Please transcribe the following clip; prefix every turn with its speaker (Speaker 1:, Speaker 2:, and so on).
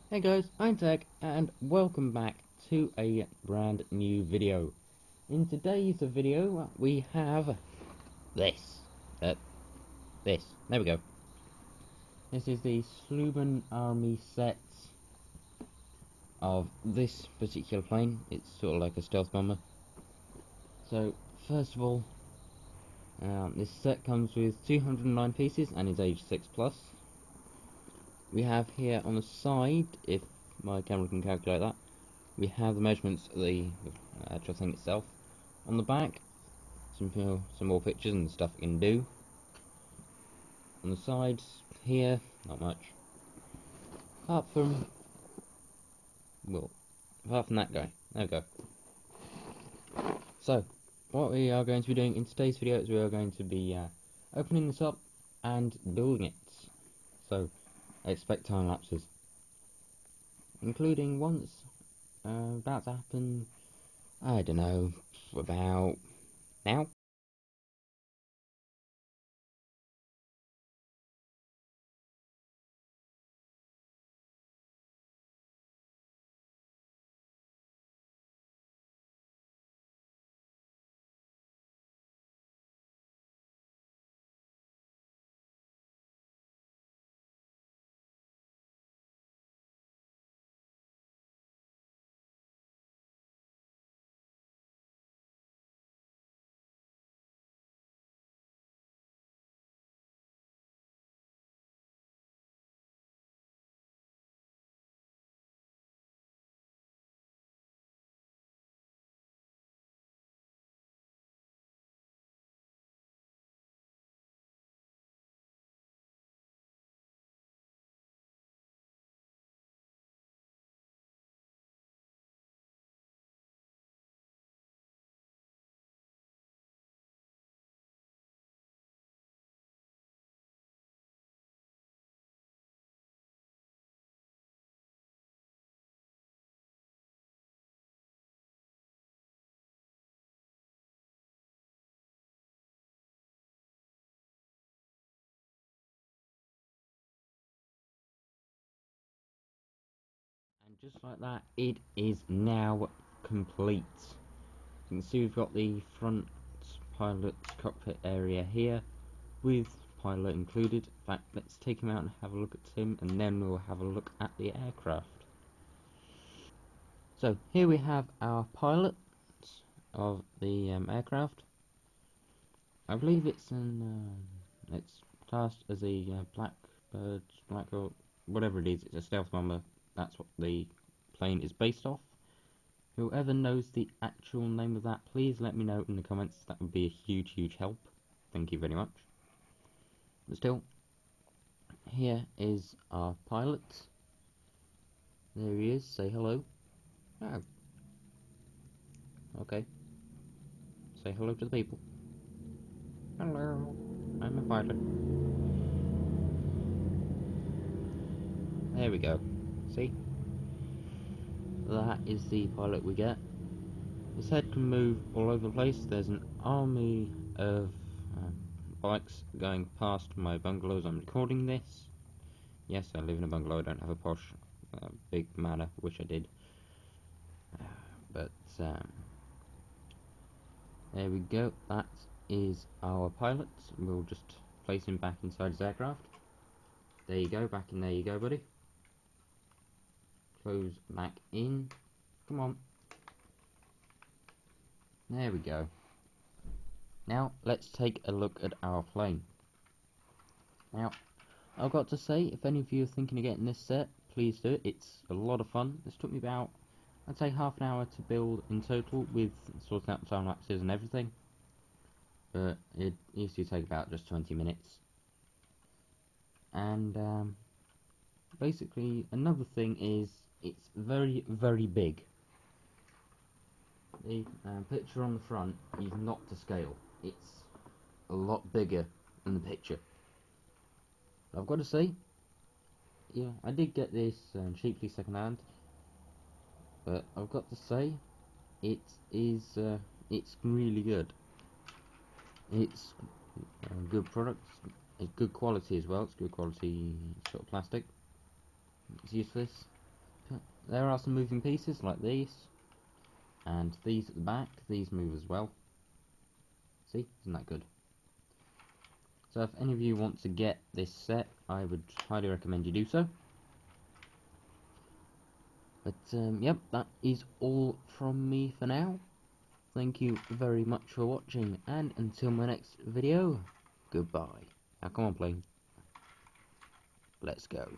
Speaker 1: Hey guys, I'm Tech and welcome back to a brand new video. In today's video we have this. This. There we go. This is the SluBan army set of this particular plane. It's sort of like a stealth bomber. So first of all, this set comes with 209 pieces and is age 6 plus. We have here on the side, if my camera can calculate that, we have the measurements of the actual thing itself. On the back, some more pictures and stuff you can do. On the sides here, not much. Apart from that guy. There we go. So, what we are going to be doing in today's video is we are going to be opening this up and building it. So, I expect time lapses, including once about to happen. I don't know, about now. And just like that, it is now complete. You can see we've got the front pilot's cockpit area here, with pilot included. In fact, let's take him out and have a look at him, and then we'll have a look at the aircraft. So, here we have our pilot of the aircraft. I believe it's classed as a Blackbird, Blackhawk, whatever it is, it's a stealth bomber. That's what the plane is based off. Whoever knows the actual name of that, please let me know in the comments. That would be a huge help. Thank you very much. But still, here is our pilot. There he is. Say hello. Oh, okay. Say hello to the people. Hello. I'm a pilot. There we go. See? That is the pilot we get. His head can move all over the place. There's an army of bikes going past my bungalow as I'm recording this. Yes, I live in a bungalow. I don't have a posh big manor. Wish I did. But there we go. That is our pilot. We'll just place him back inside his aircraft. There you go. Back in there you go, buddy. Close back in. Come on. There we go. Now let's take a look at our plane. Now, I've got to say, if any of you are thinking of getting this set, please do it. It's a lot of fun. This took me about, I'd say, half an hour to build in total, with sorting out the time lapses and everything. But it used to take about just 20 minutes. And basically, another thing is, it's very big. The picture on the front is not to scale. It's a lot bigger than the picture. I've got to say, yeah, I did get this cheaply second-hand, but I've got to say, it is it's really good. It's good products. It's good quality as well. It's good quality sort of plastic. It's useless. there are some moving pieces like these, and these at the back. These move as well. See, isn't that good? So if any of you want to get this set, I would highly recommend you do so. But yep, that is all from me for now. Thank you very much for watching, and until my next video, goodbye. Now come on, plane. Let's go.